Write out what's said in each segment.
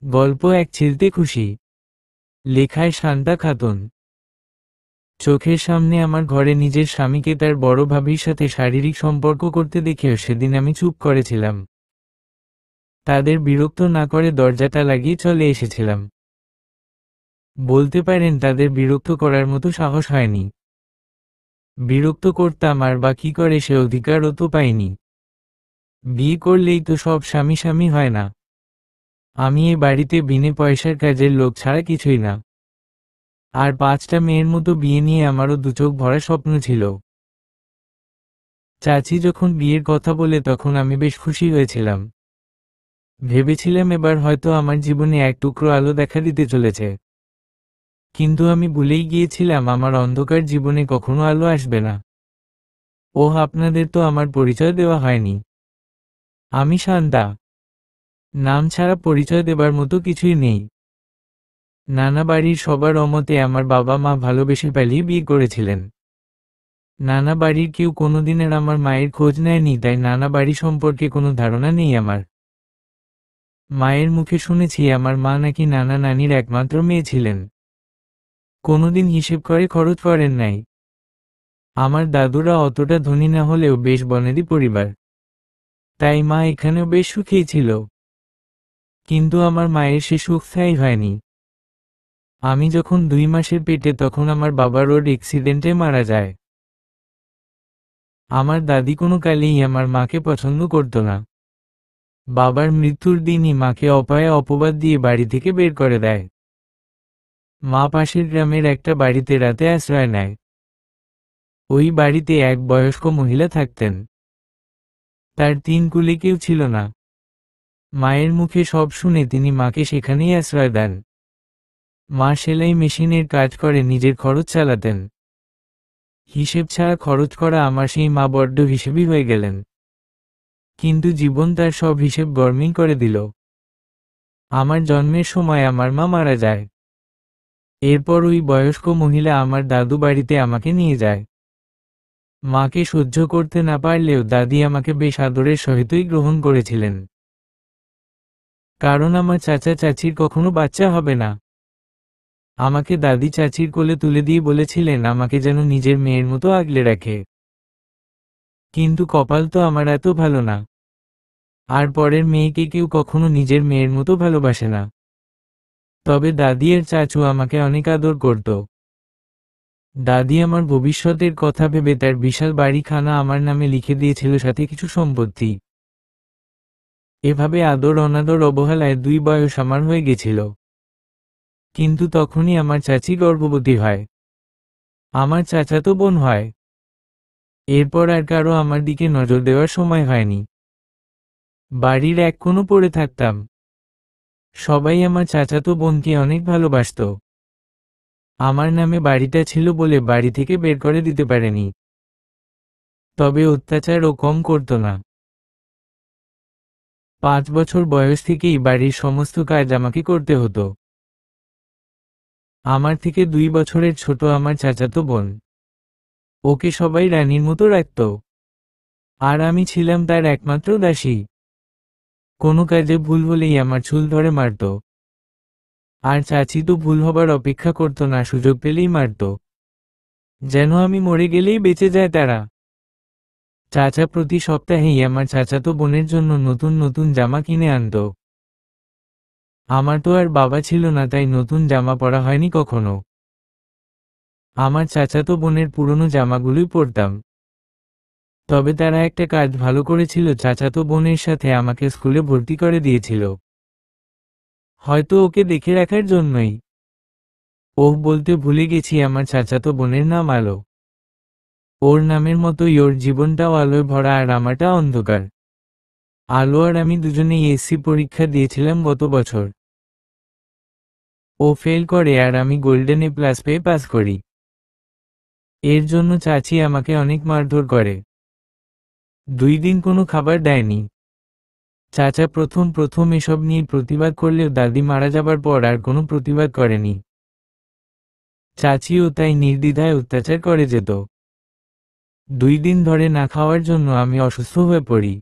গল্প এক ছিলতে খুশি। লেখায় শান্তা খাতুন। চোখের সামনে আমার ঘরে নিজের স্বামীকে তার বড় ভাবির সাথে শারীরিক সম্পর্ক করতে দেখেও সেদিন আমি চুপ করেছিলাম। তাদের বিরক্ত না করে দরজাটা লাগিয়ে চলে এসেছিলাম। বলতে পারেন তাদের বিরক্ত করার মতো সাহস হয়নি। বিরক্ত করতাম আর বা কি করে সে অধিকারও তো পাইনি। বিয়ে করলেই তো সব স্বামী স্বামী হয় না। আমি এ বাড়িতে বিনে পয়সার কাজের লোক ছাড়া কিছুই না। আর 5টা মেয়ের মতো বিয়ে নিয়ে আমারও দুচোখ ভরা স্বপ্ন ছিল। চাচি যখন বিয়ের কথা বলে তখন আমি বেশ খুশি হয়েছিলাম। ভেবেছিলাম এবার হয়তো আমার জীবনে এক টুকরো আলো দেখা দিতে চলেছে। কিন্তু আমি ভুলেই গিয়েছিলাম আমার অন্ধকার জীবনে কখনো আলো আসবে না। ওহ, আপনাদের তো আমার পরিচয় দেওয়া হয়নি। আমি শান্তা। নাম ছাড়া পরিচয় দেবার মতো কিছুই নেই। নানা বাড়ির সবার অমতে আমার বাবা মা ভালোবেসে পালিয়ে বিয়ে করেছিলেন। নানা বাড়ির কেউ কোনোদিনের আমার মায়ের খোঁজ নেয়নি, তাই নানা বাড়ি সম্পর্কে কোনো ধারণা নেই আমার। মায়ের মুখে শুনেছি আমার মা নাকি নানা নানির একমাত্র মেয়ে ছিলেন। কোনোদিন হিসেব করে খরচ করেন নাই। আমার দাদুরা অতটা ধনী না হলেও বেশ বনেদি পরিবার, তাই মা এখানেও বেশ সুখেই ছিল। কিন্তু আমার মায়ের সে সুখ স্থায়ী হয়নি। আমি যখন 2 মাসের পেটে তখন আমার বাবা রোড অ্যাক্সিডেন্টে মারা যায়। আমার দাদি কোনো কালেই আমার মাকে পছন্দ করত না। বাবার মৃত্যুর দিনই মাকে অপায়ে অপবাদ দিয়ে বাড়ি থেকে বের করে দেয়। মা পাশের গ্রামের একটা বাড়িতে রাতে আশ্রয় নেয়। ওই বাড়িতে এক বয়স্ক মহিলা থাকতেন। তার 3 কুলে কেউ ছিল না। মায়ের মুখে সব শুনে তিনি মাকে সেখানেই আশ্রয় দেন। মা সেলাই মেশিনের কাজ করে নিজের খরচ চালাতেন। হিসেব ছাড়া খরচ করা আমার সেই মা বড্ড হিসেবই হয়ে গেলেন। কিন্তু জীবন তার সব হিসেব গরমিল করে দিল। আমার জন্মের সময় আমার মা মারা যায়। এরপর ওই বয়স্ক মহিলা আমার দাদু বাড়িতে আমাকে নিয়ে যায়। মাকে সহ্য করতে না পারলেও দাদি আমাকে বেশ আদরের সহিতই গ্রহণ করেছিলেন। কারণ আমার চাচা চাচির কখনো বাচ্চা হবে না। আমাকে দাদি চাচির কোলে তুলে দিয়ে বলেছিলেন আমাকে যেন নিজের মেয়ের মতো আগলে রাখে। কিন্তু কপাল তো আমার এত ভালো না। আর পরের মেয়েকে কেউ কখনো নিজের মেয়ের মতো ভালোবাসে না। তবে দাদি আর চাচু আমাকে অনেক আদর করত। দাদি আমার ভবিষ্যতের কথা ভেবে তার বিশাল বাড়িখানা আমার নামে লিখে দিয়েছিল, সাথে কিছু সম্পত্তি। এভাবে আদর অনাদর অবহেলায় 2 বয়স আমার হয়ে গেছিল। কিন্তু তখনই আমার চাচি গর্ভবতী হয়। আমার চাচাতো বোন হয়। এরপর আর কারো আমার দিকে নজর দেওয়ার সময় হয়নি। বাড়ির এক কোণে পড়ে থাকতাম। সবাই আমার চাচাতো বোনকে অনেক ভালোবাসত। আমার নামে বাড়িটা ছিল বলে বাড়ি থেকে বের করে দিতে পারেনি। তবে অত্যাচারও কম করত না। 5 বছর বয়স থেকেই বাড়ির সমস্ত কাজ আমাকে করতে হতো। আমার থেকে 2 বছরের ছোট আমার চাচাতো বোন। ওকে সবাই রানীর মতো রাখত। আর আমি ছিলাম তার একমাত্র দাসী। কোনো কাজে ভুল হলেই আমার চুল ধরে মারত। আর চাচি তো ভুল হবার অপেক্ষা করত না, সুযোগ পেলেই মারত। যেন আমি মরে গেলেই বেঁচে যায় তারা। চাচা প্রতি সপ্তাহেই আমার চাচাতো বোনের জন্য নতুন নতুন জামা কিনে আনত। আমার তো আর বাবা ছিল না, তাই নতুন জামা পরা হয়নি কখনো। আমার চাচাতো বোনের পুরনো জামাগুলোই পরতাম। তবে তারা একটা কাজ ভালো করেছিল, চাচাতো বোনের সাথে আমাকে স্কুলে ভর্তি করে দিয়েছিল। হয়তো ওকে দেখে রাখার জন্যই। ওহ, বলতে ভুলে গেছি আমার চাচাতো বোনের নাম আলো। ওর নামের মতোই ওর জীবনটাও আলোয় ভরা আর আমারটা অন্ধকার। আলো আর আমি দুজনেই এসসি পরীক্ষা দিয়েছিলাম গত বছর। ও ফেল করে আর আমি গোল্ডেন এ প্লাস পেয়ে পাস করি। এর জন্য চাচি আমাকে অনেক মারধর করে। 2 দিন কোনো খাবার দেয়নি। চাচা প্রথম প্রথম এসব নিয়ে প্রতিবাদ করলেও দাদি মারা যাবার পর আর কোনো প্রতিবাদ করেনি। চাচিও তাই নির্দ্বিধায় অত্যাচার করে যেত। 2 দিন ধরে না খাওয়ার জন্য আমি অসুস্থ হয়ে পড়ি।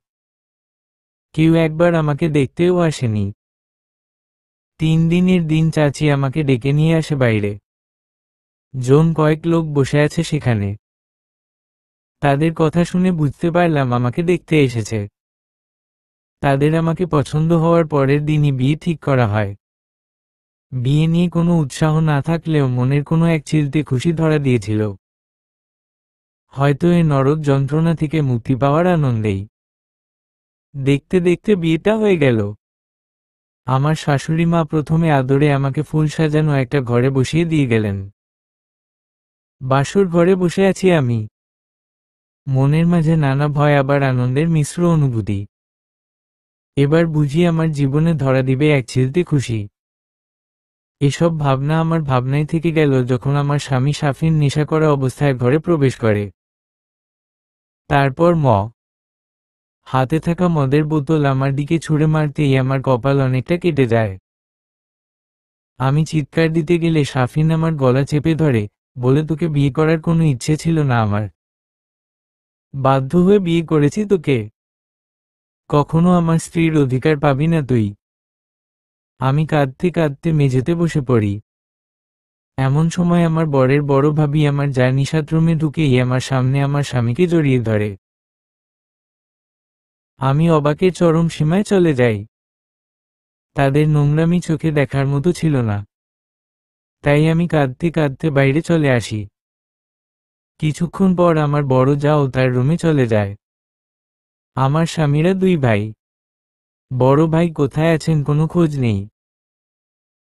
কেউ একবার আমাকে দেখতেও আসেনি। 3 দিনের দিন চাচি আমাকে ডেকে নিয়ে আসে বাইরে। কয়েক লোক বসে আছে সেখানে। তাদের কথা শুনে বুঝতে পারলাম আমাকে দেখতে এসেছে। তাদের আমাকে পছন্দ হওয়ার পরের দিনই বিয়ে ঠিক করা হয়। বিয়ে নিয়ে কোনো উৎসাহ না থাকলেও মনের কোনো এক চিলতে খুশি ধরা দিয়েছিল, হয়তো এ নরক যন্ত্রণা থেকে মুক্তি পাওয়ার আনন্দেই। দেখতে দেখতে বিয়েটা হয়ে গেল। আমার শাশুড়ি মা প্রথমে আদরে আমাকে ফুল সাজানো একটা ঘরে বসিয়ে দিয়ে গেলেন। বাসর ঘরে বসে আছি আমি, মনের মাঝে নানা ভয় আবার আনন্দের মিশ্র অনুভূতি। এবার বুঝি আমার জীবনে ধরা দিবে এক চিলতে খুশি। এসব ভাবনা আমার ভাবনায় থেকে গেল যখন আমার স্বামী শাফিন নেশা করা অবস্থায় ঘরে প্রবেশ করে। তারপর হাতে থাকা মদের বোতল আমার দিকে ছুঁড়ে মারতেই আমার কপাল অনেকটা কেটে যায়। আমি চিৎকার দিতে গেলে শাফিন আমার গলা চেপে ধরে, বলে তোকে বিয়ে করার কোনো ইচ্ছে ছিল না আমার, বাধ্য হয়ে বিয়ে করেছি তোকে, কখনো আমার স্ত্রীর অধিকার পাবি না তুই। আমি কাঁদতে কাঁদতে মেঝেতে বসে পড়ি। এমন সময় আমার বরের বড় ভাবি আমার যা নিশাত রুমে ঢুকেই আমার সামনে আমার স্বামীকে জড়িয়ে ধরে। আমি অবাকের চরম সীমায় চলে যাই। তাদের নোংরামি চোখে দেখার মতো ছিল না। তাই আমি কাঁদতে কাঁদতে বাইরে চলে আসি। কিছুক্ষণ পর আমার বড় যাও তার রুমে চলে যায়। আমার স্বামীরা 2 ভাই। বড় ভাই কোথায় আছেন কোনো খোঁজ নেই।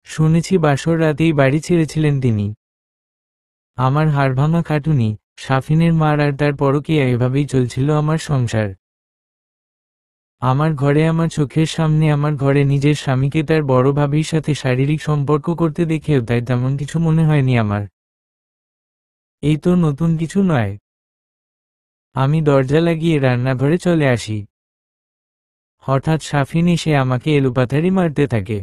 শুনেছি বাসর রাতেই বাড়ি ছেড়েছিলেন তিনি। আমার হাড়ভাঙা খাটুনি, শাফিনের মার আর তার পরকীয়া এভাবেই চলছিল আমার সংসার। আমার ঘরে আমার চোখের সামনে আমার ঘরে নিজের স্বামীকে তার বড় ভাবির সাথে শারীরিক সম্পর্ক করতে দেখেও তাই তেমন কিছু মনে হয়নি আমার। এই তো নতুন কিছু নয়। আমি দরজা লাগিয়ে রান্নাঘরে চলে আসি। হঠাৎ শাফিন এসে আমাকে এলোপাথারি মারতে থাকে।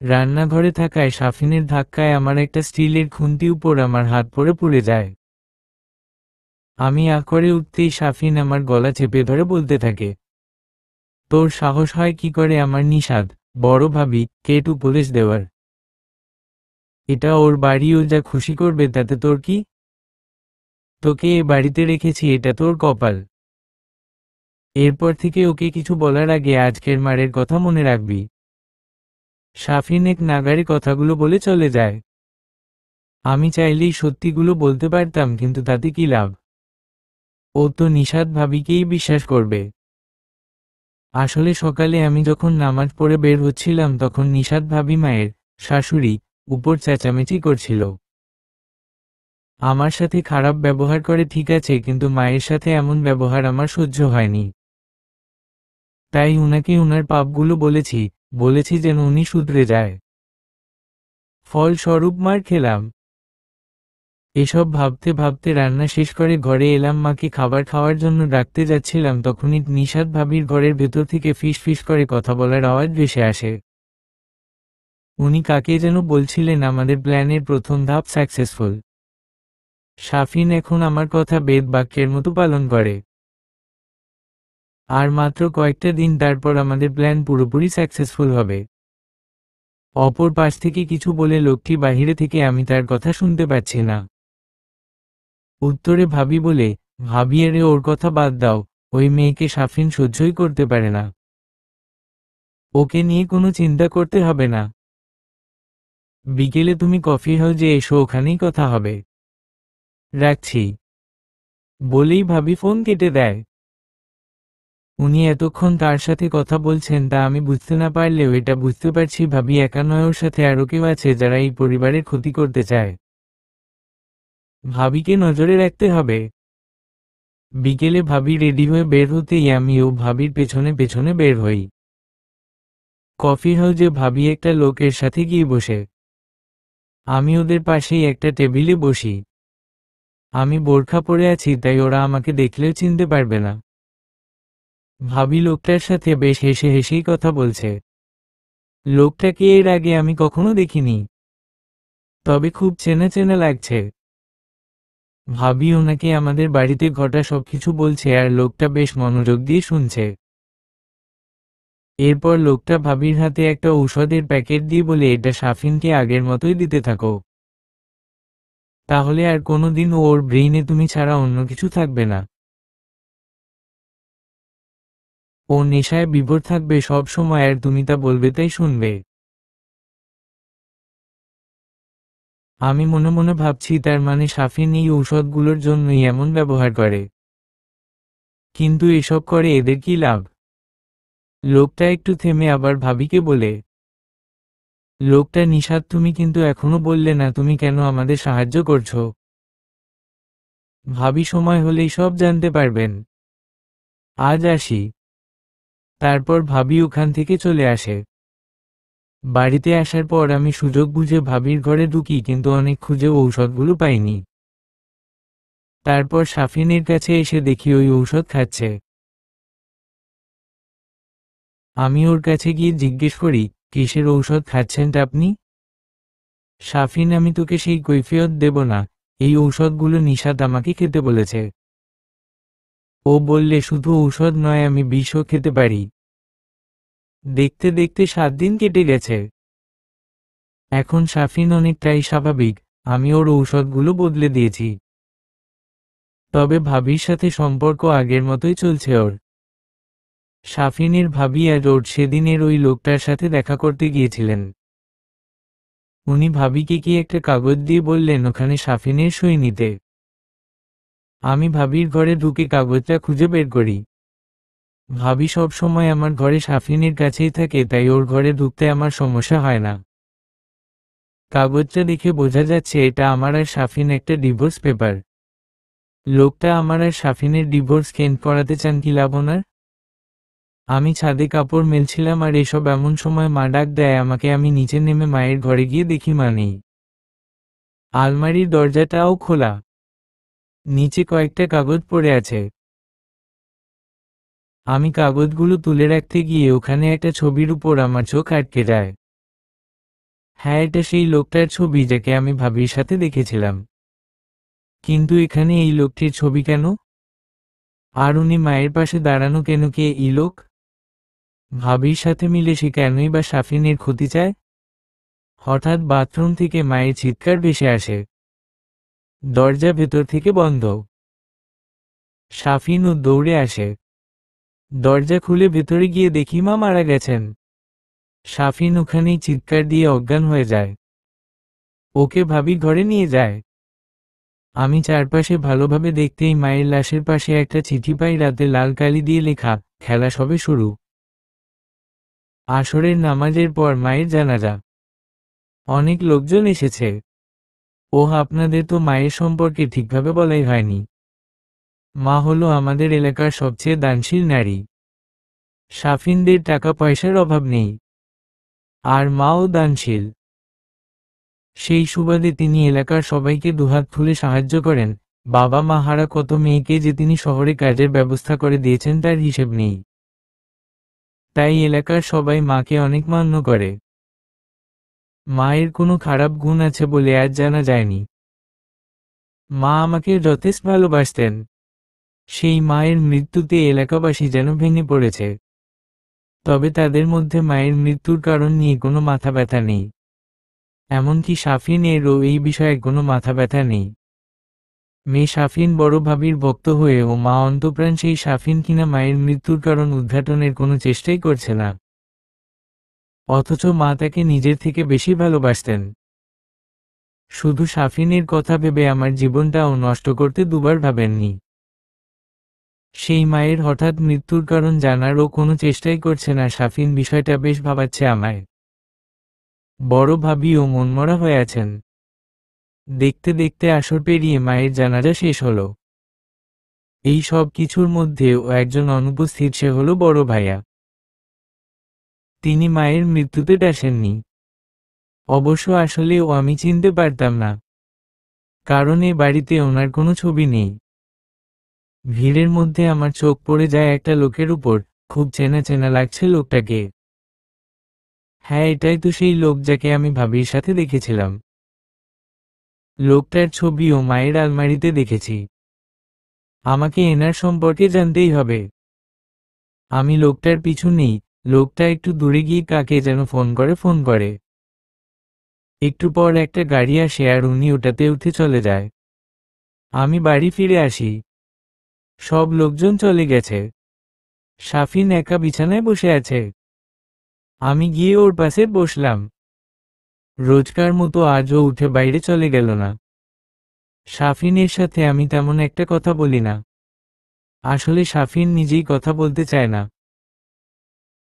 রান্নাঘরে থাকায় শাফিনের ধাক্কায় আমার একটা স্টিলের খুন্তি উপর আমার হাত পড়ে পুড়ে যায়। আমি করে উঠতেই শাফিন আমার গলা চেপে ধরে বলতে থাকে, তোর সাহস হয় কি করে আমার নিষাদ, বড় ভাবি, কেট উপদেশ দেওয়ার? এটা ওর বাড়ি, ও যা খুশি করবে তাতে তোর কি? তোকে এ বাড়িতে রেখেছি এটা তোর কপাল। এরপর থেকে ওকে কিছু বলার আগে আজকের মারের কথা মনে রাখবি। শাফিন এক নাগারে কথাগুলো বলে চলে যায়। আমি চাইলেই সত্যিগুলো বলতে পারতাম, কিন্তু তাতে কি লাভ? ও তো নিষাদ ভাবিকেই বিশ্বাস করবে। আসলে সকালে আমি যখন নামাজ পড়ে বের হচ্ছিলাম তখন নিষাদ ভাবি মায়ের, শাশুড়ি, উপর চেঁচামেচি করছিল। আমার সাথে খারাপ ব্যবহার করে ঠিক আছে, কিন্তু মায়ের সাথে এমন ব্যবহার আমার সহ্য হয়নি। তাই উনাকে উনার পাপগুলো বলেছি যেন উনি শুধরে যায়। ফলস্বরূপ মার খেলাম। এসব ভাবতে ভাবতে রান্না শেষ করে ঘরে এলাম, মাকে খাবার খাওয়ার জন্য ডাকতে যাচ্ছিলাম তখনই নিষাদ ভাবির ঘরের ভেতর থেকে ফিস ফিস করে কথা বলার আওয়াজ ভেসে আসে। উনি কাকে যেন বলছিলেন আমাদের প্ল্যানের প্রথম ধাপ সাকসেসফুল। শাফিন এখন আমার কথা বেদ বাক্যের মতো পালন করে। আর মাত্র কয়েকটা দিন তারপর আমাদের প্ল্যান পুরোপুরি সাকসেসফুল হবে। অপর পাশ থেকে কিছু বলে লোকটি বাহিরে থেকে আমি তার কথা শুনতে পাচ্ছি না। উত্তরে ভাবি বলে, ভাবি আরে ওর কথা বাদ দাও, ওই মেয়েকে শাফিন সহ্যই করতে পারে না। ওকে নিয়ে কোনো চিন্তা করতে হবে না। বিকেলে তুমি কফি হাউজে এসো, ওখানেই কথা হবে। রাখছি। বলেই ভাবি ফোন কেটে দেয়। উনি এতক্ষণ তার সাথে কথা বলছেন তা আমি বুঝতে না পারলেও এটা বুঝতে পারছি ভাবি একা নয়, ওর সাথে আরও কেউ আছে যারা এই পরিবারের ক্ষতি করতে চায়। ভাবিকে নজরে রাখতে হবে। বিকেলে ভাবি রেডি হয়ে বের হতেই আমিও ভাবির পেছনে পেছনে বের হই। কফি হাউজে ভাবি একটা লোকের সাথে গিয়ে বসে। আমি ওদের পাশেই একটা টেবিলে বসি। আমি বোরখা পরে আছি তাই ওরা আমাকে দেখলেও চিনতে পারবে না। ভাবি লোকটার সাথে বেশ হেসে হেসেই কথা বলছে। লোকটাকে এর আগে আমি কখনো দেখিনি, তবে খুব চেনা চেনা লাগছে। ভাবি ওনাকে আমাদের বাড়িতে ঘটা সবকিছু বলছে আর লোকটা বেশ মনোযোগ দিয়ে শুনছে। এরপর লোকটা ভাবির হাতে একটা ঔষধের প্যাকেট দিয়ে বলে, এটা শাফিনকে আগের মতোই দিতে থাকো, তাহলে আর কোনোদিন ওর ব্রেইনে তুমি ছাড়া অন্য কিছু থাকবে না। ও নেশায় বিভোর থাকবে সব সময়, আর তুমি তা বলবে তাই শুনবে। আমি মনে মনে ভাবছি, তার মানে শাফিন এই ঔষধগুলোর জন্যই এমন ব্যবহার করে। কিন্তু এসব করে এদের কি লাভ? লোকটা একটু থেমে আবার ভাবিকে বলে, লোকটা নিষাদ, তুমি কিন্তু এখনো বললে না তুমি কেন আমাদের সাহায্য করছো। ভাবি সময় হলেই সব জানতে পারবেন। আজ আসি। তারপর ভাবি ওখান থেকে চলে আসে। বাড়িতে আসার পর আমি সুযোগ বুঝে ভাবির ঘরে ঢুকি, কিন্তু অনেক খুঁজেও ঔষধগুলো পাইনি। তারপর শাফিনের কাছে এসে দেখি ওই ঔষধ খাচ্ছে। আমি ওর কাছে গিয়ে জিজ্ঞেস করি, কিসের ঔষধ খাচ্ছেনটা আপনি? শাফিন, আমি তোকে সেই কৈফিয়ত দেব না, এই ঔষধগুলো নিষাদ আমাকে খেতে বলেছে। ও বললে, শুধু ঔষধ নয়, আমি বিষও খেতে পারি। দেখতে দেখতে 7 দিন কেটে গেছে। এখন শাফিন অনেকটাই স্বাভাবিক, আমি ওর ঔষধগুলো বদলে দিয়েছি। তবে ভাবির সাথে সম্পর্ক আগের মতোই চলছে ওর। শাফিনের ভাবি আর ওর সেদিনের ওই লোকটার সাথে দেখা করতে গিয়েছিলেন। উনি ভাবিকে কি একটা কাগজ দিয়ে বললেন ওখানে শাফিনের সই নিতে। আমি ভাবির ঘরে ঢুকে কাগজটা খুঁজে বের করি। ভাবি সব সময় আমার ঘরে শাফিনের কাছেই থাকে, তাই ওর ঘরে ঢুকতে আমার সমস্যা হয় না। কাগজটা দেখে বোঝা যাচ্ছে এটা আমার আর শাফিন একটা ডিভোর্স পেপার। লোকটা আমার আর শাফিনের ডিভোর্স কেন করাতে চান, কি লাভ ওনার? আমি ছাদে কাপড় মেলছিলাম আর এসব এমন সময় মা ডাক দেয় আমাকে। আমি নিচে নেমে মায়ের ঘরে গিয়ে দেখি মা নেই। আলমারির দরজাটাও খোলা, নিচে কয়েকটা কাগজ পড়ে আছে। আমি কাগজগুলো তুলে রাখতে গিয়ে ওখানে একটা ছবির উপর আমার চোখ আটকে যায়। হ্যাঁ, এটা সেই লোকটার ছবি যাকে আমি ভাবির সাথে দেখেছিলাম। কিন্তু এখানে এই লোকটির ছবি কেন? আর উনি মায়ের পাশে দাঁড়ানো কেন? কে এই লোক? ভাবির সাথে মিলে সে কেনই বা শাফিনের ক্ষতি চায়? হঠাৎ বাথরুম থেকে মায়ের চিৎকার ভেসে আসে। দরজা ভেতর থেকে বন্ধ। শাফিনও দৌড়ে আসে। দরজা খুলে ভেতরে গিয়ে দেখি মা মারা গেছেন। শাফিন ওখানেই চিৎকার দিয়ে অজ্ঞান হয়ে যায়। ওকে ভাবি ঘরে নিয়ে যায়। আমি চারপাশে ভালোভাবে দেখতেই মায়ের লাশের পাশে একটা চিঠি পাই, রাতে লাল কালি দিয়ে লেখা, খেলা সবে শুরু। আসরের নামাজের পর মায়ের জানাজা। অনেক লোকজন এসেছে। আপনাদের তো মায়ের সম্পর্কে ঠিকভাবে বলাই হয়নি। মা হলো আমাদের এলাকার সবচেয়ে দানশীল নারী। শাফিনদের টাকা পয়সার অভাব নেই, আর মাও দানশীল। সেই সুবাদে তিনি এলাকার সবাইকে দুহাত খুলে সাহায্য করেন। বাবা মা হারা কত মেয়েকে যে তিনি শহরে কাজের ব্যবস্থা করে দিয়েছেন তার হিসেব নেই। তাই এলাকার সবাই মাকে অনেক মান্য করে। মায়ের কোনো খারাপ গুণ আছে বলে আজ জানা যায়নি। মা আমাকে যথেষ্ট ভালোবাসতেন। সেই মায়ের মৃত্যুতে এলাকাবাসী যেন ভেঙে পড়েছে। তবে তাদের মধ্যে মায়ের মৃত্যুর কারণ নিয়ে কোনো মাথা ব্যথা নেই। এমনকি শাফিনেরও এই বিষয়ে কোনো মাথা ব্যথা নেই। মেয়ে শাফিন বড় ভাবির ভক্ত হয়েও মা অন্তপ্রাণ সেই শাফিন কিনা মায়ের মৃত্যুর কারণ উদ্ঘাটনের কোনো চেষ্টাই করছে না। অথচ মা তাকে নিজের থেকে বেশি ভালোবাসতেন। শুধু শাফিনের কথা ভেবে আমার জীবনটাও নষ্ট করতে দুবার ভাবেননি। সেই মায়ের হঠাৎ মৃত্যুর কারণ জানারও কোনো চেষ্টাই করছে না শাফিন। বিষয়টা বেশ ভাবাচ্ছে আমায়। বড় ভাবিও মনমরা হয়ে আছেন। দেখতে দেখতে আসর পেরিয়ে মায়ের জানাজা শেষ হলো। এই সব কিছুর মধ্যেও একজন অনুপস্থিত, সে হলো বড় ভাইয়া। তিনি মায়ের মৃত্যুতে আসেননি। অবশ্য আসলেও আমি চিনতে পারতাম না, কারণ এ বাড়িতে ওনার কোনো ছবি নেই। ভিড়ের মধ্যে আমার চোখ পড়ে যায় একটা লোকের উপর। খুব চেনা চেনা লাগছে লোকটাকে। হ্যাঁ, এটাই তো সেই লোক যাকে আমি ভাবির সাথে দেখেছিলাম। লোকটার ছবিও মায়ের আলমারিতে দেখেছি। আমাকে এনার সম্পর্কে জানতেই হবে। আমি লোকটার পিছু নেই, লোকটা একটু দূরে গিয়ে কাকে যেন ফোন করে। একটু পর একটা গাড়ি আসে আর উনি ওটাতে উঠে চলে যায়। আমি বাড়ি ফিরে আসি। সব লোকজন চলে গেছে। শাফিন একা বিছানায় বসে আছে। আমি গিয়ে ওর পাশে বসলাম। রোজকার মতো আজও উঠে বাইরে চলে গেল না। শাফিনের সাথে আমি তেমন একটা কথা বলি না। আসলে শাফিন নিজেই কথা বলতে চায় না।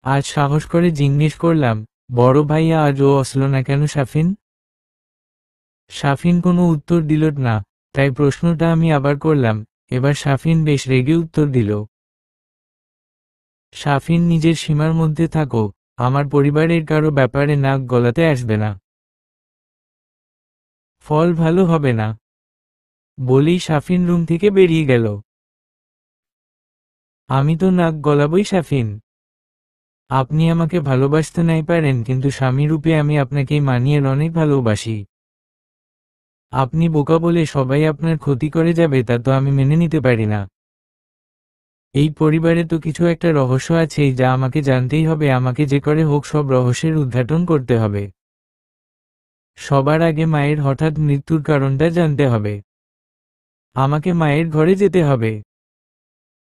আজ সাহস করে জিজ্ঞেস করলাম, বড় ভাইয়া আজও আসলো না কেন শাফিন? শাফিন কোনো উত্তর দিল না, তাই প্রশ্নটা আমি আবার করলাম। এবার শাফিন বেশ রেগে উত্তর দিল, শাফিন নিজের সীমার মধ্যে থাকো, আমার পরিবারের কারো ব্যাপারে নাক গলাতে আসবে না। ফল ভালো হবে না। বলেই শাফিন রুম থেকে বেরিয়ে গেল। আমি তো নাক গলাবই শাফিন। আপনি আমাকে ভালোবাসতে নাই পারেন, কিন্তু স্বামী রূপে আমি আপনাকেই মানিয়ে অনেক ভালোবাসি। আপনি বোকা বলে সবাই আপনার ক্ষতি করে যাবে তা তো আমি মেনে নিতে পারি না। এই পরিবারে তো কিছু একটা রহস্য আছেই যা আমাকে জানতেই হবে। আমাকে যে করে হোক সব রহস্যের উদ্ঘাটন করতে হবে। সবার আগে মায়ের হঠাৎ মৃত্যুর কারণটা জানতে হবে। আমাকে মায়ের ঘরে যেতে হবে।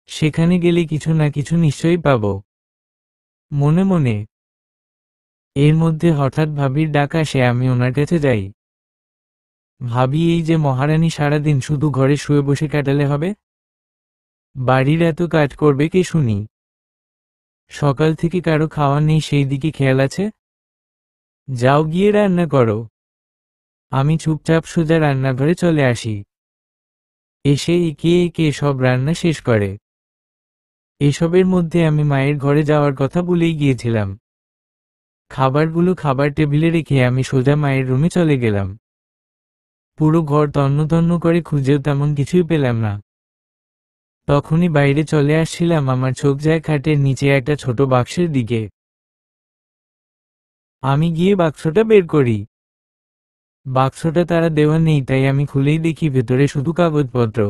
সেখানে গেলে কিছু না কিছু নিশ্চয়ই পাব। মনে মনে। এর মধ্যে হঠাৎ ভাবির ডাক আসে, আমি ওনার কাছে যাই। ভাবি, এই যে মহারানী সারাদিন শুধু ঘরে শুয়ে বসে কাটালে হবে? বাড়ির এত কাজ করবে কে শুনি? সকাল থেকে কারো খাওয়া নেই, সেই দিকে খেয়াল আছে? যাও গিয়ে রান্না করো। আমি চুপচাপ সোজা রান্নাঘরে চলে আসি। এসে একে একে সব রান্না শেষ করে। এসবের মধ্যে আমি মায়ের ঘরে যাওয়ার কথা ভুলেই গিয়েছিলাম। খাবারগুলো খাবার টেবিলে রেখে আমি সোজা মায়ের রুমে চলে গেলাম। পুরো ঘর তন্ন তন্ন করে খুঁজেও তেমন কিছুই পেলাম না। তখনই বাইরে চলে আসছিলাম, আমার চোখ যায় খাটের নিচে একটা ছোট বাক্সের দিকে। আমি গিয়ে বাক্সটা বের করি। বাক্সটা তারা দেওয়া নেই, তাই আমি খুলেই দেখি ভেতরে শুধু কাগজপত্র।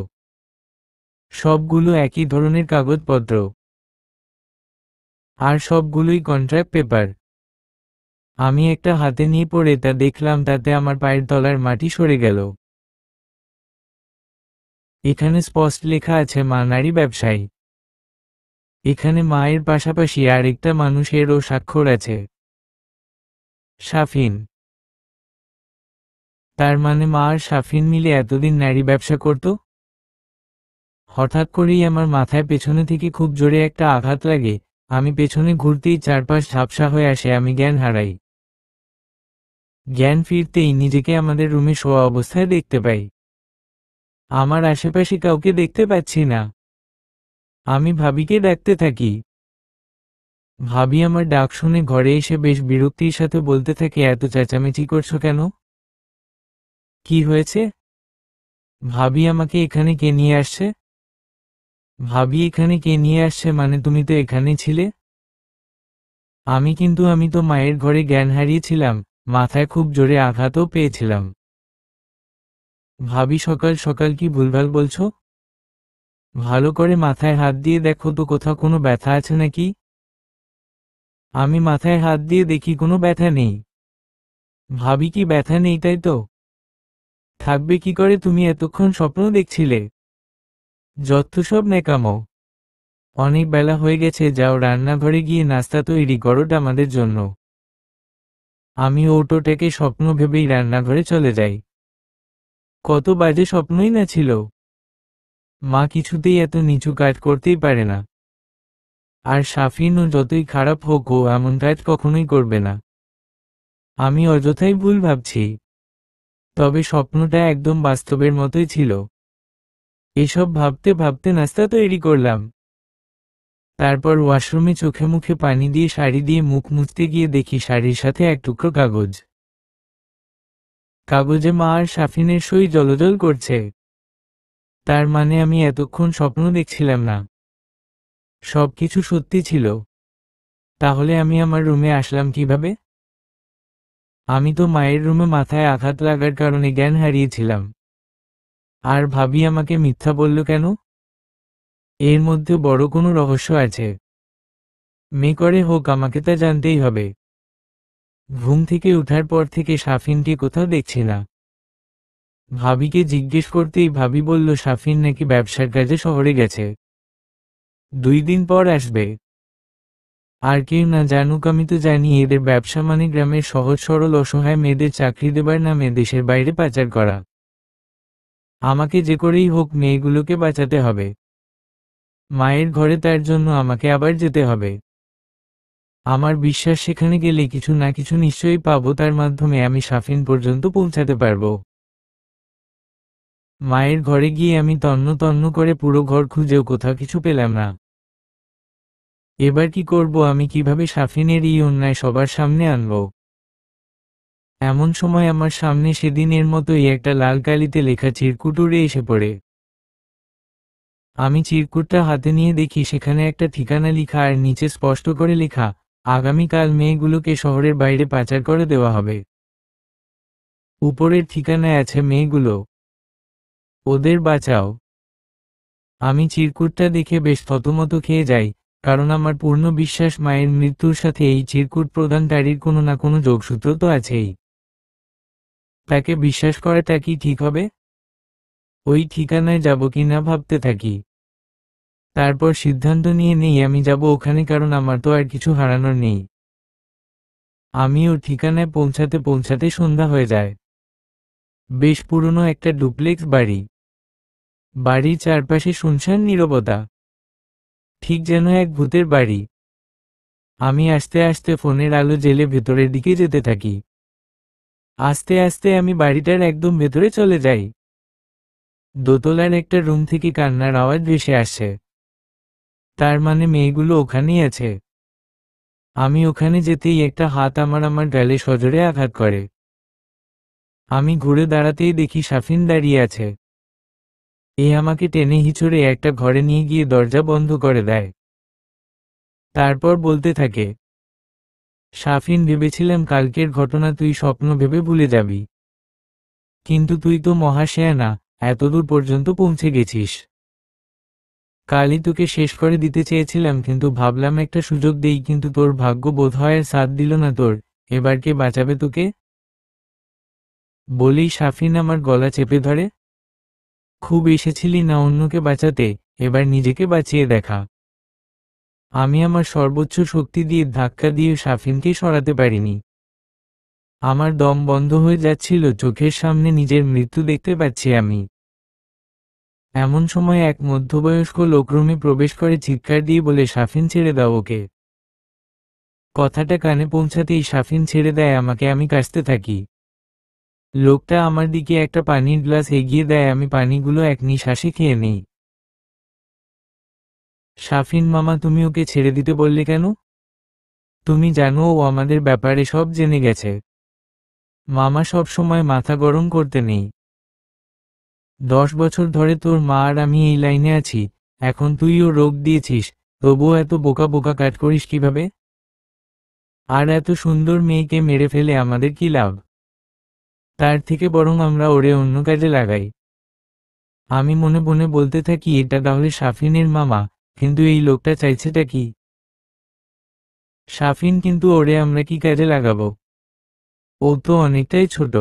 সবগুলো একই ধরনের কাগজপত্র। আর সবগুলোই কন্ট্রাক্ট পেপার। আমি একটা হাতে নিয়ে পড়ে তা দেখলাম, তাতে আমার পায়ের তলার মাটি সরে গেল। এখানে স্পষ্ট লেখা আছে, মা নারী ব্যবসায়ী। এখানে মায়ের পাশাপাশি আরেকটা মানুষেরও স্বাক্ষর আছে, শাফিন। তার মানে মা আর শাফিন মিলে এতদিন নারী ব্যবসা করত। হঠাৎ করেই আমার মাথায় পেছনে থেকে খুব জোরে একটা আঘাত লাগে। আমি পেছনে ঘুরতেই চারপাশ ঝাপসা হয়ে আসে, আমি জ্ঞান হারাই। জ্ঞান ফিরতেই নিজেকে আমাদের রুমে শোয়া অবস্থায় দেখতে পাই। আমার আশেপাশে কাউকে দেখতে পাচ্ছি না। আমি ভাবিকে ডাকতে থাকি। ভাবি আমার ডাক শুনে ঘরে এসে বেশ বিরক্তির সাথে বলতে থাকে, এত চেঁচামেচি করছো কেন? কি হয়েছে? ভাবি, আমাকে এখানে কে নিয়ে আসছে? ভাবি, এখানে কে নিয়ে আসছে মানে তুমি তো এখানেই ছিলে। আমি তো মায়ের ঘরে জ্ঞান হারিয়েছিলাম, মাথায় খুব জোরে আঘাতও পেয়েছিলাম। ভাবি, সকাল সকাল কি ভুলভাল বলছো? ভালো করে মাথায় হাত দিয়ে দেখো তো কোথাও কোনো ব্যথা আছে নাকি। আমি মাথায় হাত দিয়ে দেখি কোনো ব্যথা নেই। ভাবি, কি ব্যথা নেই তাই তো? থাকবে কি করে, তুমি এতক্ষণ স্বপ্ন দেখছিলে। যত সব নেকামো। অনেক বেলা হয়ে গেছে, যাও রান্নাঘরে গিয়ে নাস্তা তৈরি করো আমাদের জন্য। আমি ওটোটাকে স্বপ্ন ভেবেই রান্নাঘরে চলে যাই। কত বাজে স্বপ্নই না ছিল। মা কিছুতেই এত নিচু কাজ করতেই পারে না। আর শাফিনও যতই খারাপ হোক, ও এমন কাজ কখনোই করবে না। আমি অযথাই ভুল ভাবছি। তবে স্বপ্নটা একদম বাস্তবের মতোই ছিল। এসব ভাবতে ভাবতে নাস্তা তৈরি করলাম। তারপর ওয়াশরুমে চোখে মুখে পানি দিয়ে শাড়ি দিয়ে মুখ মুছতে গিয়ে দেখি শাড়ির সাথে এক টুকরো কাগজ। কাগজে মা আর শাফিনের সই জ্বলজ্বল করছে। তার মানে আমি এতক্ষণ স্বপ্ন দেখছিলাম না, সবকিছু সত্যি ছিল। তাহলে আমি আমার রুমে আসলাম কিভাবে? আমি তো মায়ের রুমে মাথায় আঘাত লাগার কারণে জ্ঞান হারিয়েছিলাম। আর ভাবি আমাকে মিথ্যা বলল কেন? এর মধ্যে বড় কোনো রহস্য আছে। মেয়ে করে হোক আমাকে তা জানতেই হবে। ঘুম থেকে উঠার পর থেকে সাফিনকে কোথাও দেখছি না। ভাবিকে জিজ্ঞেস করতেই ভাবি বলল সাফিন নাকি ব্যবসার কাজে শহরে গেছে, 2 দিন পর আসবে। আর কেউ না জানুক, আমি তো জানি এদের ব্যবসা মানে গ্রামের সহজ সরল অসহায় মেয়েদের চাকরি দেবার নামে দেশের বাইরে পাচার করা। আমাকে যে করেই হোক মেয়েগুলোকে বাঁচাতে হবে। মায়ের ঘরে তার জন্য আমাকে আবার যেতে হবে। আমার বিশ্বাস সেখানে গেলে কিছু না কিছু নিশ্চয়ই পাবো, তার মাধ্যমে আমি সাফিন পর্যন্ত পৌঁছাতে পারবো। মায়ের ঘরে গিয়ে আমি তন্ন তন্ন করে পুরো ঘর খুঁজেও কোথাও কিছু পেলাম না। এবার কি করব, আমি কিভাবে সাফিনের এই অন্যায় সবার সামনে আনব? এমন সময় আমার সামনে সেদিনের মতোই একটা লাল কালিতে লেখা চিরকুট উড়ে এসে পড়ে। আমি চিরকুটটা হাতে নিয়ে দেখি সেখানে একটা ঠিকানা লেখা আর নিচে স্পষ্ট করে লেখা, আগামীকাল মেয়েগুলোকে শহরের বাইরে পাচার করে দেওয়া হবে। উপরের ঠিকানায় আছে মেয়েগুলো, ওদের বাঁচাও। আমি চিরকুটটা দেখে বেশ থতমত খেয়ে যাই, কারণ আমার পূর্ণ বিশ্বাস মায়ের মৃত্যুর সাথে এই চিরকুট প্রদানকারীর কোনো না কোনো যোগসূত্র তো আছেই। তাকে বিশ্বাস করাটা কি ঠিক হবে? ওই ঠিকানায় যাব কিনা ভাবতে থাকি। তারপর সিদ্ধান্ত নিয়ে নেই আমি যাব ওখানে, কারণ আমার তো আর কিছু হারানোর নেই। আমি ওর ঠিকানায় পৌঁছাতে পৌঁছাতে সন্ধ্যা হয়ে যায়। বেশ পুরনো একটা ডুপ্লেক্স বাড়ি। বাড়ির চারপাশে শুনশান নীরবতা, ঠিক যেন এক ভূতের বাড়ি। আমি আস্তে আস্তে ফোনের আলো জ্বেলে ভেতরের দিকে যেতে থাকি। আস্তে আস্তে আমি বাড়িটার একদম ভেতরে চলে যাই। দোতলার একটা রুম থেকে কান্নার আওয়াজ ভেসে আসছে। তার মানে মেয়েগুলো ওখানেই আছে। আমি ওখানে যেতেই একটা হাত আমার গালে সজোরে আঘাত করে। আমি ঘুরে দাঁড়াতেই দেখি সাফিন দাঁড়িয়ে আছে। এ আমাকে টেনে হিঁচড়ে একটা ঘরে নিয়ে গিয়ে দরজা বন্ধ করে দেয়। তারপর বলতে থাকে, সাফিন, ভেবেছিলাম কালকের ঘটনা তুই স্বপ্ন ভেবে ভুলে যাবি, কিন্তু তুই তো মহাশেয়া, এতদূর পর্যন্ত পৌঁছে গেছিস। কালই তোকে শেষ করে দিতে চেয়েছিলাম, কিন্তু ভাবলাম একটা সুযোগ দেই, কিন্তু তোর ভাগ্য বোধহয় আর সাথ দিল না তোর। এবার কে বাঁচাবে তোকে? বলেই সাফিন আমার গলা চেপে ধরে। খুব এসেছিলি না অন্যকে বাঁচাতে, এবার নিজেকে বাঁচিয়ে দেখা। আমি আমার সর্বোচ্চ শক্তি দিয়ে ধাক্কা দিয়ে সাফিনকে সরাতে পারিনি। আমার দম বন্ধ হয়ে যাচ্ছিল, চোখের সামনে নিজের মৃত্যু দেখতে পাচ্ছি আমি। এমন সময় এক মধ্যবয়স্ক লোক রুমে প্রবেশ করে চিৎকার দিয়ে বলে, সাফিন, ছেড়ে দাও ওকে। কথাটা কানে পৌঁছাতেই সাফিন ছেড়ে দেয় আমাকে। আমি কাশতে থাকি। লোকটা আমার দিকে একটা পানির গ্লাস এগিয়ে দেয়, আমি পানিগুলো এক নিঃশ্বাসে খেয়ে নেই। সাফিন মামা, তুমি ওকে ছেড়ে দিতে বললে কেন? তুমি জানো ও আমাদের ব্যাপারে সব জেনে গেছে। মামা, সব সময় মাথা গরম করতে নেই। 10 বছর ধরে তোর মা আর আমি এই লাইনে আছি, এখন তুইও রোগ দিয়েছিস, তবুও এত বোকা বোকা কাজ করিস কিভাবে? আর এত সুন্দর মেয়েকে মেরে ফেলে আমাদের কি লাভ? তার থেকে বরং আমরা ওরে অন্য কাজে লাগাই। আমি মনে মনে বলতে থাকি, এটা তাহলে সাফিনের মামা, কিন্তু এই লোকটা চাইছেটা কি? সাফিন, কিন্তু ওরে আমরা কি কাজে লাগাবো? ও তো অনেকটাই ছোট।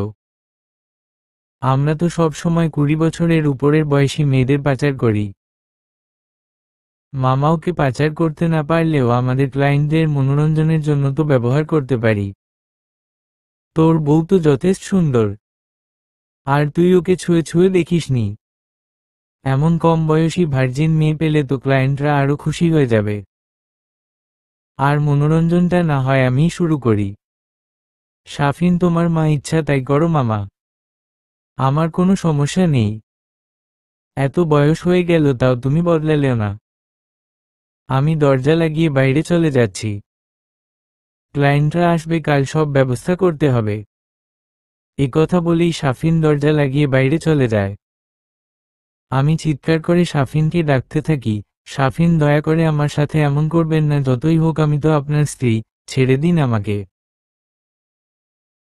আমরা তো সব সময় 20 বছরের উপরের বয়সী মেয়েদের পাচার করি। মামা, ওকে পাচার করতে না পারলেও আমাদের ক্লায়েন্টদের মনোরঞ্জনের জন্য তো ব্যবহার করতে পারি। তোর বউ তো যথেষ্ট সুন্দর, আর তুই ওকে ছুঁয়ে ছুঁয়ে দেখিসনি। এমন কম বয়সী ভার্জিন মেয়ে পেলে তো ক্লায়েন্টরা আরো খুশি হয়ে যাবে। আর মনোরঞ্জনটা না হয় আমি শুরু করি। সাফিন, তোমার মা ইচ্ছা তাই করো মামা, আমার কোনো সমস্যা নেই। এত বয়স হয়ে গেল তাও তুমি বদলালেও না। আমি দরজা লাগিয়ে বাইরে চলে যাচ্ছি। ক্লায়েন্টরা আসবে কাল, সব ব্যবস্থা করতে হবে। কথা বলেই সাফিন দরজা লাগিয়ে বাইরে চলে যায়। আমি চিৎকার করে সাফিনকে ডাকতে থাকি, সাফিন, দয়া করে আমার সাথে এমন করবেন না, যতই হোক আমি তো আপনার স্ত্রী, ছেড়ে দিন আমাকে।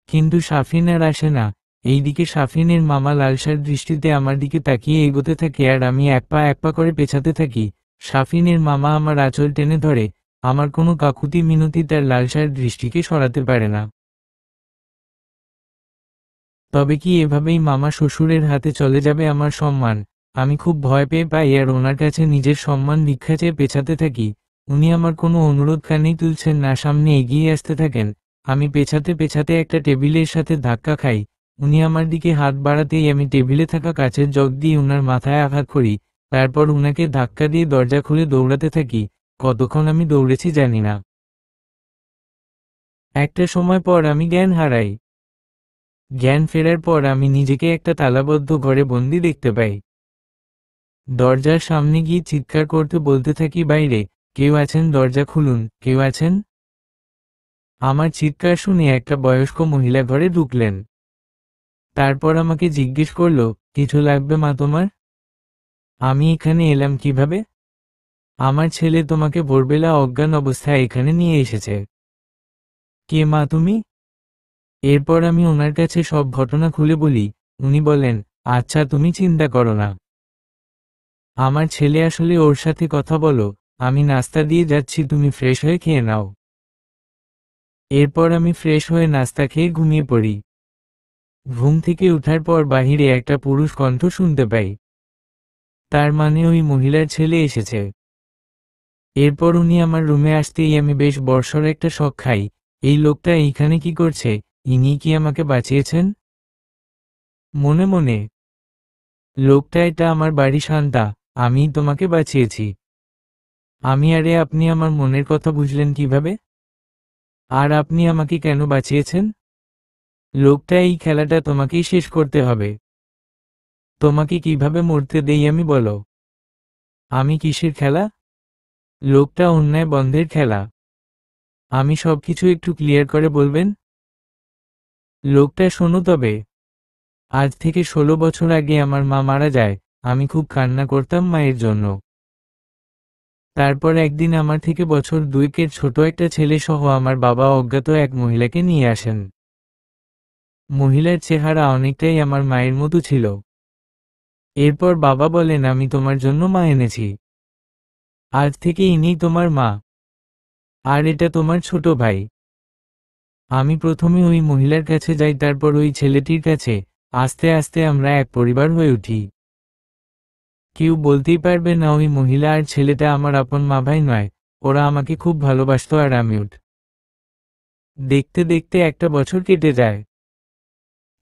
কিন্তু সাফিন আর আসে না। এইদিকে সাফিনের মামা লালসার দৃষ্টিতে আমার দিকে তাকিয়ে এগোতে থাকে, আর আমি এক পা করে পেছাতে থাকি। সাফিনের মামা আমার আঁচল টেনে ধরে, আমার কোনো কাকুতি মিনতি তার লালসার দৃষ্টিকে সরাতে পারে না। তবে কি এভাবেই মামা শ্বশুরের হাতে চলে যাবে আমার সম্মান? আমি খুব ভয় পেয়ে পাই আর ওনার কাছে নিজের সম্মান ভিক্ষা চেয়ে পেছাতে থাকি। উনি আমার কোনো অনুরোধ কানেই তুলছেন না, সামনে এগিয়ে আসতে থাকেন। আমি পেছাতে পেছাতে একটা টেবিলের সাথে ধাক্কা খাই। উনি আমার দিকে হাত বাড়াতেই আমি টেবিলে থাকা কাচের জগ দিয়ে উনার মাথায় আঘাত করি। তারপর উনাকে ধাক্কা দিয়ে দরজা খুলে দৌড়াতে থাকি। কতক্ষণ আমি দৌড়েছি জানি না। একটা সময় পর আমি জ্ঞান হারাই। জ্ঞান ফেরার পর আমি নিজেকে একটা তালাবদ্ধ ঘরে বন্দি দেখতে পাই। দরজার সামনে গিয়ে চিৎকার করতে বলতে থাকি, বাইরে কেউ আছেন, দরজা খুলুন, কেউ আছেন? আমার চিৎকার শুনে একটা বয়স্ক মহিলা ঘরে ঢুকলেন। তারপর আমাকে জিজ্ঞেস করল, কিছু লাগবে মা তোমার? আমি এখানে এলাম কিভাবে? আমার ছেলে তোমাকে ভোরবেলা অজ্ঞান অবস্থায় এখানে নিয়ে এসেছে। কে মা তুমি? এরপর আমি ওনার কাছে সব ঘটনা খুলে বলি। উনি বলেন, আচ্ছা তুমি চিন্তা করো না, আমার ছেলে আসলে, ওর সাথে কথা বলো, আমি নাস্তা দিয়ে যাচ্ছি, তুমি ফ্রেশ হয়ে খেয়ে নাও। এরপর আমি ফ্রেশ হয়ে নাস্তা খেয়ে ঘুমিয়ে পড়ি। ঘুম থেকে উঠার পর বাহিরে একটা পুরুষ কণ্ঠ শুনতে পাই। তার মানে ওই মহিলার ছেলে এসেছে। এরপর উনি আমার রুমে আসতেই আমি বেশ বর্ষর একটা শক খাই। এই লোকটা এইখানে কি করছে? ইনি কি আমাকে বাঁচিয়েছেন? মনে মনে, লোকটা, এটা আমার বাড়ি শান্তা, আমিই তোমাকে বাঁচিয়েছি। আমি, আরে আপনি আমার মনের কথা বুঝলেন কিভাবে? আর আপনি আমাকে কেন বাঁচিয়েছেন? লোকটা, এই খেলাটা তোমাকেই শেষ করতে হবে। তোমাকে কিভাবে মরতে দেই আমি, বলো। আমি কিসের খেলা? লোকটা, অন্যায় বন্ধের খেলা। আমি সবকিছু একটু ক্লিয়ার করে বলবেন? লোকটা, শোনো তবে, আজ থেকে 16 বছর আগে আমার মা মারা যায়। আমি খুব কান্না করতাম মায়ের জন্য। তারপর একদিন আমার থেকে বছর 2 ছোট একটা ছেলে সহ আমার বাবা অজ্ঞাত এক মহিলাকে নিয়ে আসেন। মহিলার চেহারা অনেকটাই আমার মায়ের মতো ছিল। এরপর বাবা বলেন, আমি তোমার জন্য মা এনেছি। আজ থেকে ইনি তোমার মা। আর এটা তোমার ছোট ভাই। আমি প্রথমে ওই মহিলার কাছে যাই, তারপর ওই ছেলেটির কাছে। আস্তে আস্তে আমরা এক পরিবার হয়ে উঠি। কেউ বলতেই পারবে না ওই মহিলা আর ছেলেটা আমার আপন মা ভাই নয়। ওরা আমাকে খুব ভালোবাসতো আর আমিও। দেখতে দেখতে একটা বছর কেটে যায়।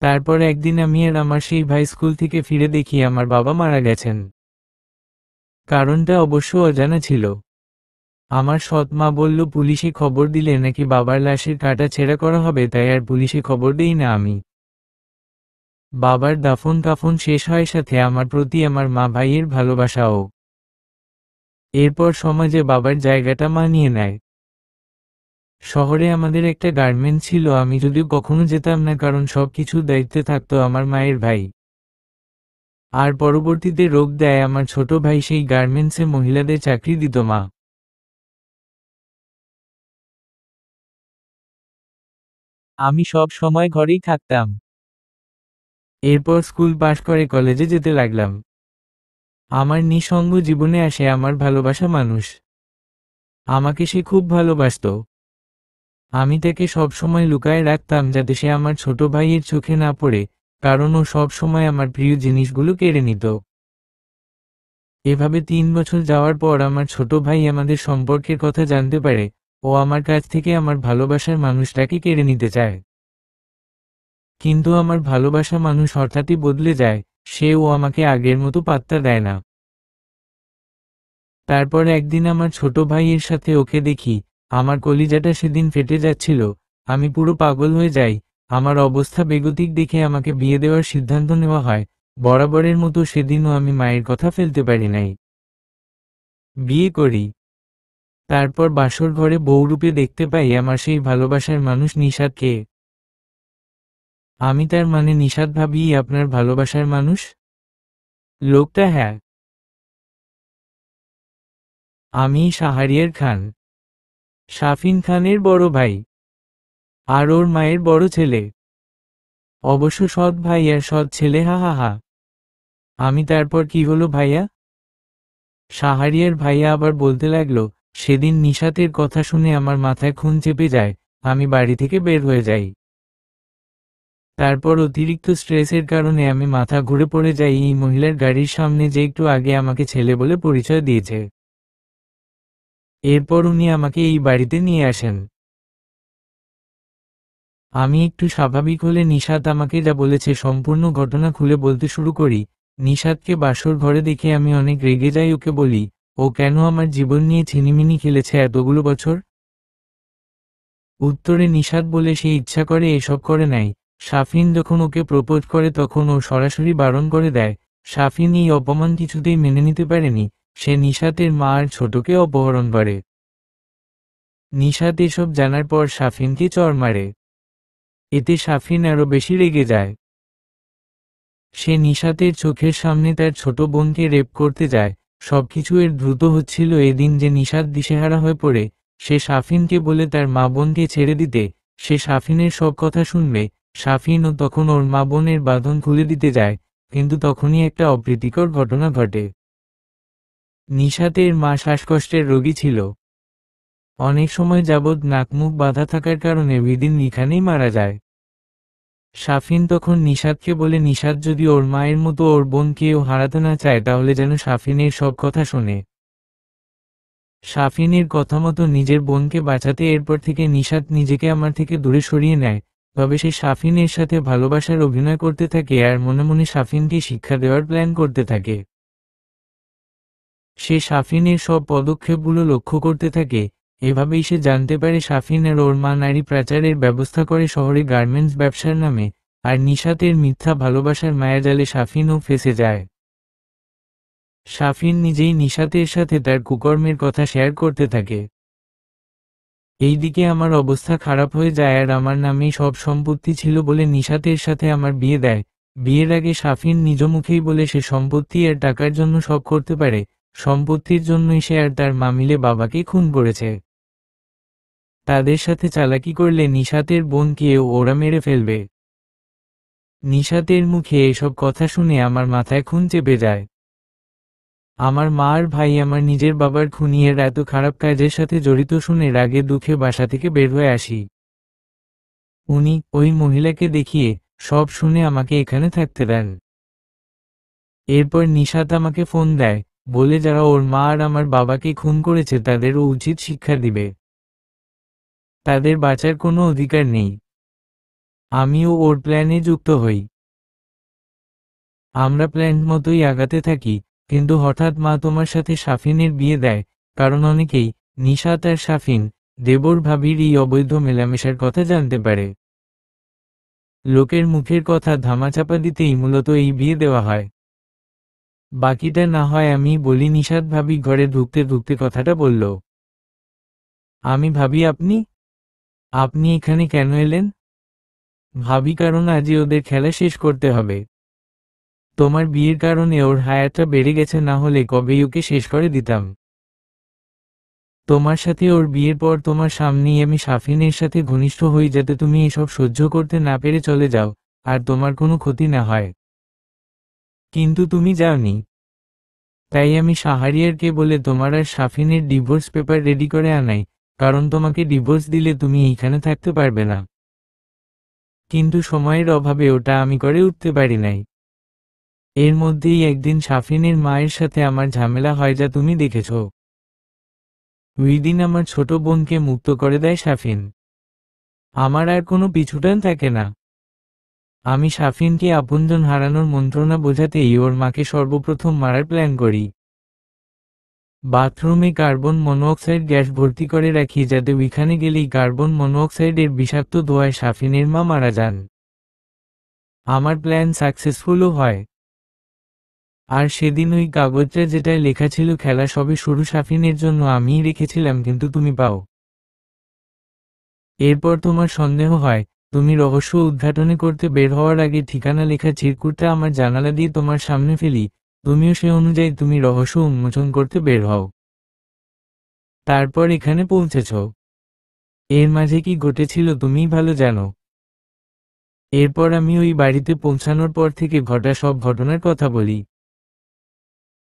তারপর একদিন আমি আর আমার সেই ভাই স্কুল থেকে ফিরে দেখি আমার বাবা মারা গেছেন। কারণটা অবশ্য অজানা ছিল। আমার সৎ মা বলল পুলিশে খবর দিলে নাকি বাবার লাশের কাটা ছেঁড়া করা হবে, তাই আর পুলিশে খবর দেই না আমি। বাবার দাফন কাফন শেষ হয়, সাথে আমার প্রতি আমার মা ভাইয়ের ভালোবাসাও। এরপর সমাজে বাবার জায়গাটা মানিয়ে নেয়। শহরে আমাদের একটা গার্মেন্ট ছিল, আমি যদিও কখনো যেতাম না, কারণ সব কিছুর দায়িত্বে থাকতো আমার মায়ের ভাই। আর পরবর্তীতে রোগ দেয় আমার ছোট ভাই, সেই গার্মেন্টসে মহিলাদের চাকরি দিত মা। আমি সব সময় ঘরেই থাকতাম। এরপর স্কুল পাশ করে কলেজে যেতে লাগলাম। আমার নিঃসঙ্গ জীবনে আসে আমার ভালোবাসা মানুষ। আমাকে সে খুব ভালোবাসতো। আমি তাকে সব সময় লুকায়ে রাখতাম যাতে সে আমার ছোট ভাইয়ের চোখে না পড়ে, কারণ ও সব সময় আমার প্রিয় জিনিসগুলো কেড়ে নিত। এভাবে 3 বছর যাওয়ার পর আমার ছোট ভাই আমাদের সম্পর্কের কথা জানতে পারে। ও আমার কাছ থেকে আমার ভালোবাসার মানুষটাকে কেড়ে নিতে চায়। কিন্তু আমার ভালোবাসা মানুষ হঠাৎই বদলে যায়। সেও আমাকে আগের মতো পাত্তা দেয় না। তারপর একদিন আমার ছোট ভাইয়ের সাথে ওকে দেখি। আমার কলিজাটা সেদিন ফেটে যাচ্ছিল। আমি পুরো পাগল হয়ে যাই। আমার অবস্থা বেগতিক দেখে আমাকে বিয়ে দেওয়ার সিদ্ধান্ত নেওয়া হয়। বরাবরের মতো সেদিনও আমি মায়ের কথা ফেলতে পারি নাই। বিয়ে করি। তারপর বাসর ঘরে বউরূপে দেখতে পাই আমার সেই ভালোবাসার মানুষ নিশাদকে। আমি, তার মানে নিশাদ ভাবিই আপনার ভালোবাসার মানুষ? লোকটা, হ্যাঁ। আমি শাহরিয়ার খান, শাফিন খানের বড় ভাই। আর ওর মায়ের বড় ছেলে। অবশ্য সৎ ভাই আর সৎ ছেলে, হা হা হা। আমি, তারপর কি হলো ভাইয়া? শাহরিয়ার ভাইয়া আবার বলতে লাগলো, সেদিন নিশাতের কথা শুনে আমার মাথায় খুন চেপে যায়, আমি বাড়ি থেকে বের হয়ে যাই। তারপর অতিরিক্ত স্ট্রেসের কারণে আমি মাথা ঘুরে পড়ে যাই এই মহিলার গাড়ির সামনে যে একটু আগে আমাকে ছেলে বলে পরিচয় দিয়েছে। এরপর উনি আমাকে এই বাড়িতে নিয়ে আসেন। আমি একটু স্বাভাবিক হলে নিশাত আমাকে যা বলেছে সম্পূর্ণ ঘটনা খুলে বলতে শুরু করি। নিশাতকে বাসর ঘরে দেখে আমি অনেক রেগে যাই, ওকে বলি, ও কেন আমার জীবন নিয়ে ছিনিমিনি খেলেছে এতগুলো বছর। উত্তরে নিশাত বলে সে ইচ্ছা করে এসব করে নাই। শাফিন যখন ওকে প্রপোজ করে তখন ও সরাসরি বারণ করে দেয়। শাফিন এই অপমান কিছুতেই মেনে নিতে পারেনি, সে নিশাতের মা আর ছোটকে অপহরণ করে। নিশাত এসব জানার পর শাফিনকে চড় মারে। এতে শাফিন আরও বেশি রেগে যায়। সে নিশাতের চোখের সামনে তার ছোট বোনকে রেপ করতে যায়। সবকিছু এর দ্রুত হচ্ছিল এদিন যে নিশাত দিশেহারা হয়ে পড়ে। সে শাফিনকে বলে তার মা বোনকে ছেড়ে দিতে, সে শাফিনের সব কথা শুনবে। শাফিনও তখন ওর মা বোনের বাঁধন খুলে দিতে যায়, কিন্তু তখনই একটা অপ্রীতিকর ঘটনা ঘটে। নিশাতের মা শ্বাসকষ্টের রোগী ছিল। অনেক সময় যাবৎ নাকমুখ বাঁধা থাকার কারণে ওইদিন এখানেই মারা যায়। শাফিন তখন নিশাতকে বলে নিশাত যদি ওর মায়ের মতো ওর বোনকেও হারাতে না চায় তাহলে যেন শাফিনের সব কথা শোনে। শাফিনের কথা মতো নিজের বোনকে বাঁচাতে এরপর থেকে নিশাত নিজেকে আমার থেকে দূরে সরিয়ে নেয়। তবে সে শাফিনের সাথে ভালোবাসার অভিনয় করতে থাকে আর মনে মনে শাফিনকে শিক্ষা দেওয়ার প্ল্যান করতে থাকে। সে শাফিনের সব পদক্ষেপগুলো লক্ষ্য করতে থাকে। এভাবেই সে জানতে পারে শাফিন আর ওর মা নারী পাচারের ব্যবস্থা করে শহরে গার্মেন্টস ব্যবসার নামে, আর নিশাতের মিথ্যা ভালোবাসার মায়াজালে শাফিনও ফেঁসে যায়। শাফিন নিজেই নিশাতের সাথে তার কুকর্মের কথা শেয়ার করতে থাকে। এইদিকে আমার অবস্থা খারাপ হয়ে যায় আর আমার নামেই সব সম্পত্তি ছিল বলে নিশাতের সাথে আমার বিয়ে দেয়। বিয়ের আগে শাফিন নিজ মুখেই বলে সে সম্পত্তি আর টাকার জন্য সব করতে পারে, সম্পত্তির জন্যই সে আর তার মা মিলে বাবাকে খুন করেছে। তাদের সাথে চালাকি করলে নিশাতের বোনকে ওরা মেরে ফেলবে। নিশাতের মুখে এসব কথা শুনে আমার মাথায় খুন চেপে যায়। আমার মা আর ভাই আমার নিজের বাবার খুনিয়ের এত খারাপ কাজের সাথে জড়িত শুনে রাগে দুঃখে বাসা থেকে বের হয়ে আসি। উনি ওই মহিলাকে দেখিয়ে সব শুনে আমাকে এখানে থাকতে দেন। এরপর নিশাত আমাকে ফোন দেয়, বলে যারা ওর মা আর আমার বাবাকে খুন করেছে তাদেরও উচিত শিক্ষা দিবে, তাদের বাঁচার কোনো অধিকার নেই। আমিও ওর প্ল্যানে যুক্ত হই। আমরা প্ল্যান মতোই আগাতে থাকি, কিন্তু হঠাৎ মা তোমার সাথে শাফিনের বিয়ে দেয়, কারণ অনেকেই নিশাত আর শাফিন দেবর ভাবির এই অবৈধ মেলামেশার কথা জানতে পারে। লোকের মুখের কথা ধামাচাপা দিতেই মূলত এই বিয়ে দেওয়া হয়। বাকিটা না হয় আমি বলি। নিশাত ভাবি ঘরে ঢুকতে ঢুকতে কথাটা বলল। আমি ভাবি আপনি আপনি এখানে কেন এলেন? ভাবি কারণ আজই ওদের খেলা শেষ করতে হবে। তোমার বিয়ের কারণে ওর হায়াতটা বেড়ে গেছে, না হলে কবেই ওকে শেষ করে দিতাম। তোমার সাথে ওর বিয়ের পর তোমার সামনেই আমি শাফিনের সাথে ঘনিষ্ঠ হই যাতে তুমি এসব সহ্য করতে না পেরে চলে যাও, আর তোমার কোনো ক্ষতি না হয়। কিন্তু তুমি যাওনি। তাই আমি শাহরিয়ারকে বলে তোমার আর শাফিনের ডিভোর্স পেপার রেডি করে আনাই, কারণ তোমাকে ডিভোর্স দিলে তুমি এইখানে থাকতে পারবে না। কিন্তু সময়ের অভাবে ওটা আমি করে উঠতে পারি নাই। এর মধ্যেই একদিন শাফিনের মায়ের সাথে আমার ঝামেলা হয় যা তুমি দেখেছ। ওই দিন আমার ছোট বোনকে মুক্ত করে দেয় শাফিন। আমার আর কোনো পিছুটান থাকে না। আমি শাফিনকে আপনজন হারানোর মন্ত্রণা বোঝাতেই ওর মাকে সর্বপ্রথম মারার প্ল্যান করি। বাথরুমে কার্বন মনোঅক্সাইড গ্যাস ভর্তি করে রাখি যাতে ওইখানে গেলেই কার্বন মনোঅক্সাইডের বিষাক্ত ধোঁয়ায় শাফিনের মা মারা যান। আমার প্ল্যান সাকসেসফুলও হয়। আর সেদিন ওই কাগজটা যেটায় লেখা ছিল খেলা সবে শুরু শাফিনের জন্য আমিই রেখেছিলাম, কিন্তু তুমি পাও। এরপর তোমার সন্দেহ হয়, তুমি রহস্য উদ্ঘাটনে করতে বের হওয়ার আগে ঠিকানা লেখা চিরকুটটা আমার জানালা দিয়ে তোমার সামনে ফেলি, তুমিও সে অনুযায়ী তুমি রহস্য উন্মোচন করতে বের হও। তারপর এখানে পৌঁছেছ। এর মাঝে কি ঘটেছিল তুমিই ভালো জানো। এরপর আমি ওই বাড়িতে পৌঁছানোর পর থেকে ঘটা সব ঘটনার কথা বলি।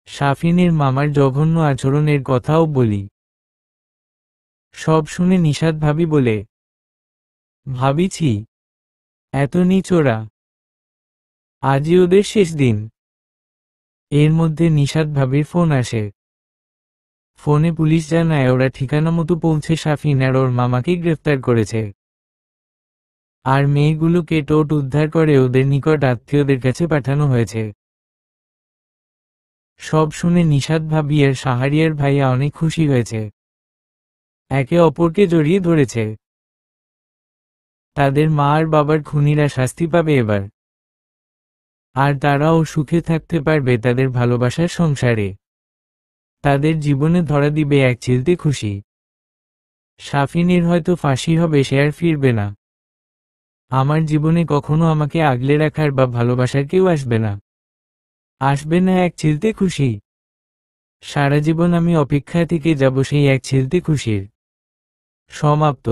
শাফিনের মামার জঘন্য আচরণের কথাও বলি। সব শুনে নিশাত ভাবি বলে, ভাবিছি এত নীচ ওরা, আজই ওদের শেষ দিন। এর মধ্যে নিশাত ভাবির ফোন আসে। ফোনে পুলিশ জানায় ওরা ঠিকানা মতো পৌঁছে শাফিন আর ওর মামাকে গ্রেফতার করেছে। আর মেয়েগুলোকে টোট উদ্ধার করে ওদের নিকট আত্মীয়দের কাছে পাঠানো হয়েছে। সব শুনে নিশাত ভাবি আর শাহরিয়ার ভাইয়া অনেক খুশি হয়েছে। একে অপরকে জড়িয়ে ধরেছে। তাদের মা আর বাবার খুনিরা শাস্তি পাবে এবার। আর তারাও সুখে থাকতে পারবে তাদের ভালোবাসার সংসারে। তাদের জীবনে ধরা দিবে এক চিলতে খুশি। শাফিনের হয়তো ফাঁসি হবে, সে আর ফিরবে না। আমার জীবনে কখনো আমাকে আগলে রাখার বা ভালোবাসার কেউ আসবে না। আসবে না এক চিলতে খুশি। সারা জীবন আমি অপেক্ষা থেকে যাব সেই এক চিলতে খুশির। সমাপ্ত।